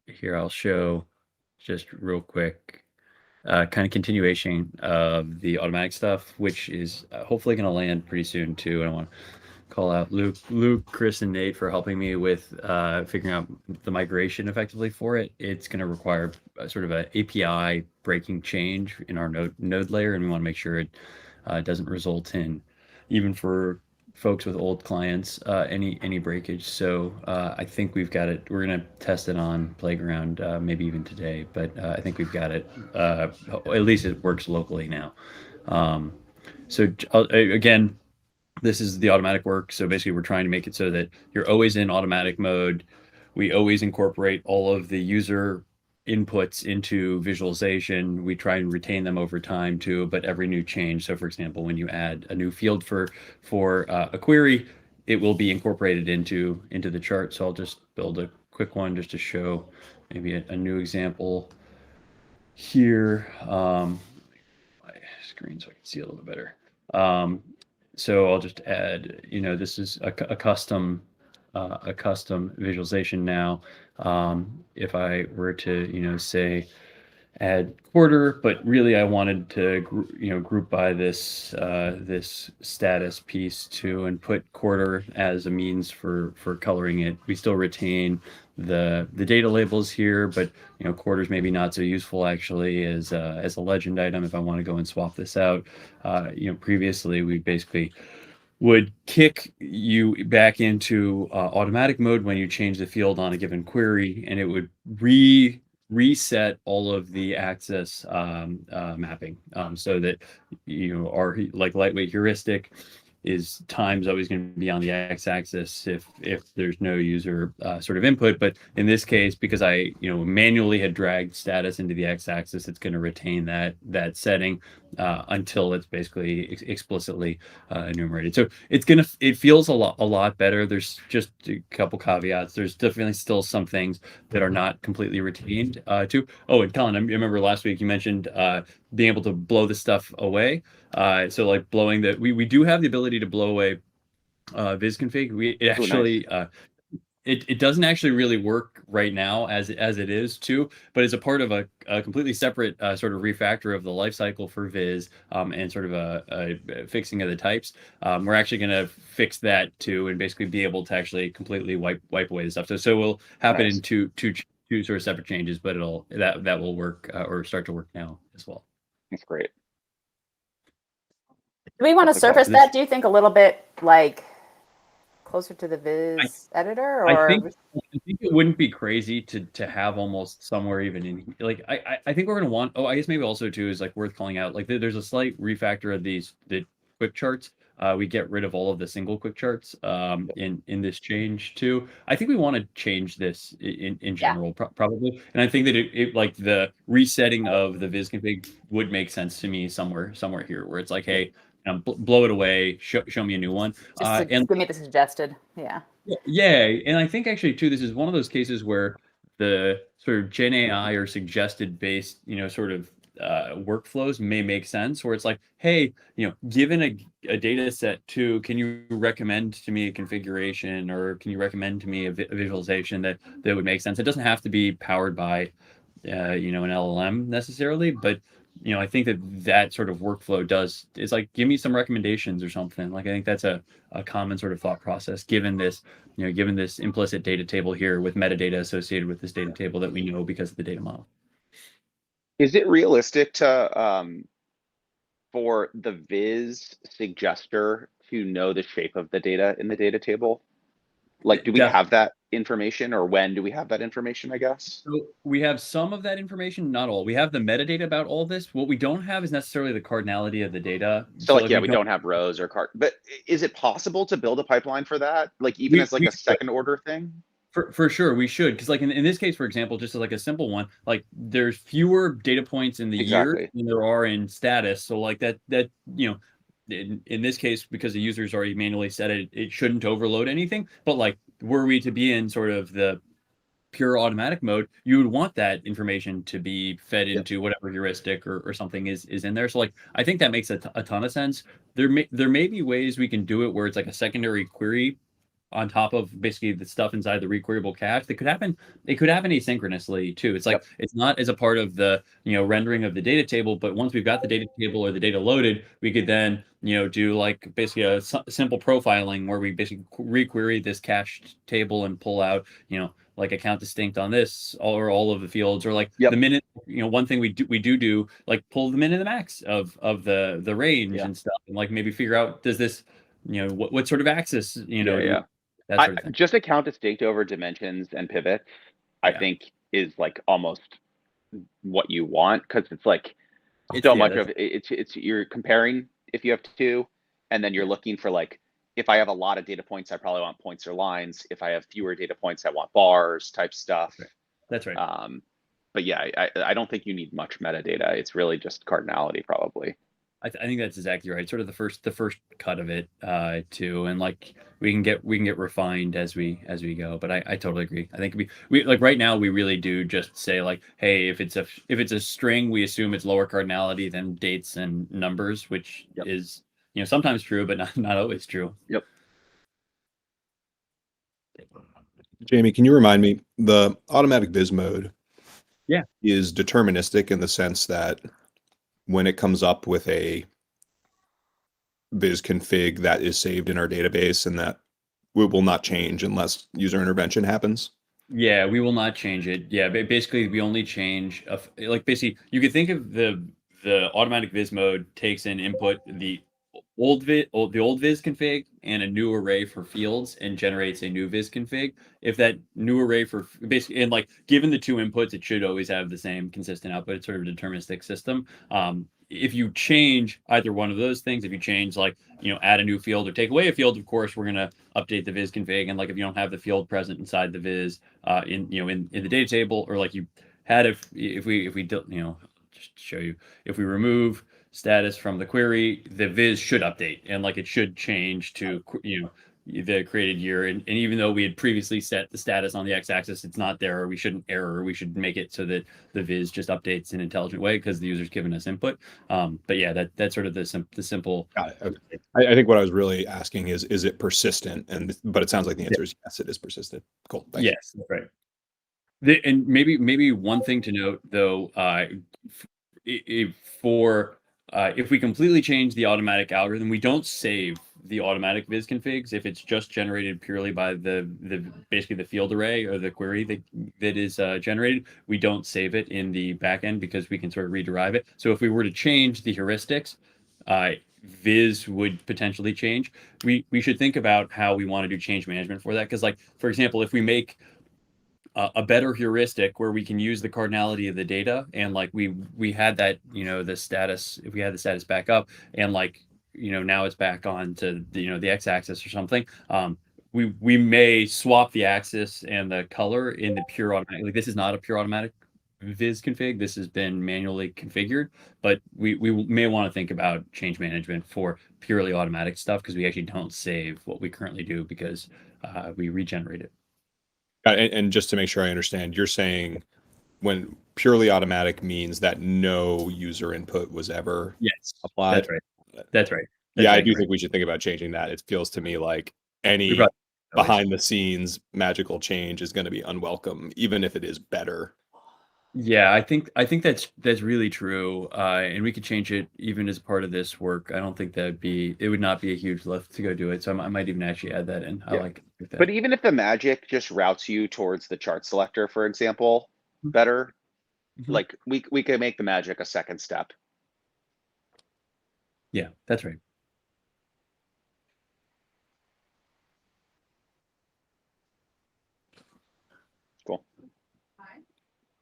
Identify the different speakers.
Speaker 1: here I'll show just real quick, kind of continuation of the automatic stuff, which is hopefully going to land pretty soon too. And I want to call out Luke, Chris, and Nate for helping me with figuring out the migration effectively for it. It's going to require sort of an API breaking change in our node layer, and we want to make sure it doesn't result in, even for folks with old clients, any breakage. So I think we've got it. We're going to test it on Playground, maybe even today, but I think we've got it. At least it works locally now. So again, this is the automatic work. So basically we're trying to make it so that you're always in automatic mode. We always incorporate all of the user inputs into visualization. We try and retain them over time too, but every new change. So for example, when you add a new field for a query, it will be incorporated into the chart. So I'll just build a quick one just to show maybe a new example here. My screen so I can see a little bit better. So I'll just add, this is a custom visualization now. If I were to, say add quarter, but really I wanted to, group by this status piece too, and put quarter as a means for coloring it. We still retain the data labels here, but quarters maybe not so useful actually as a legend item if I want to go and swap this out. Previously we basically would kick you back into automatic mode when you change the field on a given query, and it would reset all of the access mapping, so that our lightweight heuristic is time's always going to be on the x-axis if there's no user sort of input. But in this case, because I manually had dragged status into the x-axis, it's going to retain that setting until it's basically explicitly enumerated. So it feels a lot better. There's just a couple caveats. There's definitely still some things that are not completely retained too. Oh, and Colin, I remember last week you mentioned being able to blow the stuff away. So like blowing we do have the ability to blow away Vis Config. It actually it doesn't actually really work right now as it is too, but it's a part of a completely separate sort of refactor of the lifecycle for Viz, and sort of a fixing of the types. We're actually going to fix that too, and basically be able to actually completely wipe away the stuff. So will happen in two sort of separate changes, but that will work or start to work now as well.
Speaker 2: That's great.
Speaker 3: Do we want to surface that, do you think, a little bit like closer to the Viz editor? Or
Speaker 1: I think it wouldn't be crazy to have almost somewhere even in I think we're going to want, I guess maybe also too is like worth calling out, like there's a slight refactor of the quick charts. We get rid of all of the single quick charts in this change too. I think we want to change this in general, probably. And I think that it like the resetting of the Viz config would make sense to me somewhere here where it's like, hey, blow it away, show me a new one.
Speaker 3: Just give me the suggested,
Speaker 1: Yeah, and I think actually too, this is one of those cases where the sort of Gen AI or suggested based, sort of workflows may make sense, where it's like, hey, given a data set too, can you recommend to me a configuration, or can you recommend to me a visualization that would make sense? It doesn't have to be powered by, an LLM necessarily, but I think that sort of workflow is like, give me some recommendations or something. Like, I think that's a common sort of thought process, given this implicit data table here with metadata associated with this data table that we know because of the data model.
Speaker 2: Is it realistic to for the Viz suggester to know the shape of the data in the data table? Like, do we have that information, or when do we have that information, I guess?
Speaker 1: So we have some of that information, not all. We have the metadata about all this. What we don't have is necessarily the cardinality of the data.
Speaker 2: So like, we don't have rows or card, but is it possible to build a pipeline for that? Like, even as like a second order thing?
Speaker 1: For sure, we should, because like in this case, for example, just as like a simple one, like there's fewer data points in the year than there are in status. So like that in this case, because the user's already manually set it, it shouldn't overload anything. But like, were we to be in sort of the pure automatic mode, you would want that information to be fed into whatever heuristic or something is in there. So like, I think that makes a ton of sense. There may be ways we can do it where it's like a secondary query on top of basically the stuff inside the requeryable cache. That could happen. It could happen asynchronously too. It's like it's not as a part of the rendering of the data table, but once we've got the data table or the data loaded, we could then do like basically a simple profiling where we basically requery this cached table and pull out like account distinct on this or all of the fields, or like the minute one thing we do like pull the min and the max of the range and stuff, and like maybe figure out, does this what sort of axis that sort of thing.
Speaker 2: Just account distinct over dimensions and pivots, I think is like almost what you want, because it's like so much of it's you're comparing if you have two, and then you're looking for like, if I have a lot of data points, I probably want points or lines. If I have fewer data points, I want bars type stuff.
Speaker 1: That's right.
Speaker 2: But yeah, I don't think you need much metadata. It's really just cardinality probably.
Speaker 1: I think that's exactly right. Sort of the first cut of it too, and like we can get refined as we go. But I totally agree. I think we like right now we really do just say like, hey, if it's a string, we assume it's lower cardinality than dates and numbers, which is sometimes true, but not always true.
Speaker 2: Yep.
Speaker 4: Jamie, can you remind me, the automatic viz mode is deterministic in the sense that when it comes up with a Vis config that is saved in our database, and that we will not change unless user intervention happens?
Speaker 1: Yeah, we will not change it. Yeah, basically we only change like basically you could think of the automatic viz mode takes in input the old Vis config and a new array for fields and generates a new Vis config. If that new array for basically, and like given the two inputs, it should always have the same consistent output. It's sort of a deterministic system. If you change either one of those things, if you change like add a new field or take away a field, of course we're gonna update the Vis config. And like if you don't have the field present inside the Vis in the data table, or like you had if we don't just show you, if we remove status from the query, the Vis should update, and like it should change to the created year. And even though we had previously set the status on the x-axis, it's not there, or we shouldn't error. We should make it so that the Vis just updates in an intelligent way because the user's given us input. But yeah, that's sort of the simple.
Speaker 4: Got it. Okay. I think what I was really asking is it persistent? But it sounds like the answer is yes, it is persistent. Cool. Thanks.
Speaker 1: Yes, that's right. And maybe one thing to note though, if we completely change the automatic algorithm, we don't save the automatic Vis configs. If it's just generated purely by the basically the field array or the query that is generated, we don't save it in the backend because we can sort of rederive it. So if we were to change the heuristics, Vis would potentially change. We should think about how we want to do change management for that. Because like, for example, if we make a better heuristic where we can use the cardinality of the data, and like we had that the status, if we had the status back up, and like now it's back on to the x-axis or something, we may swap the axis and the color in the pure automatic. Like this is not a pure automatic Vis config, this has been manually configured, but we may want to think about change management for purely automatic stuff, because we actually don't save what we currently do because we regenerate it.
Speaker 4: And just to make sure I understand, you're saying when purely automatic means that no user input was ever applied?
Speaker 1: That's right. That's right.
Speaker 4: I do think we should think about changing that. It feels to me like any behind the scenes magical change is going to be unwelcome, even if it is better.
Speaker 1: Yeah, I think that's really true, and we could change it even as part of this work. I don't think it would not be a huge lift to go do it. So I might even actually add that in. I like that.
Speaker 2: But even if the magic just routes you towards the chart selector, for example, better, like we could make the magic a second step.
Speaker 1: Yeah, that's right.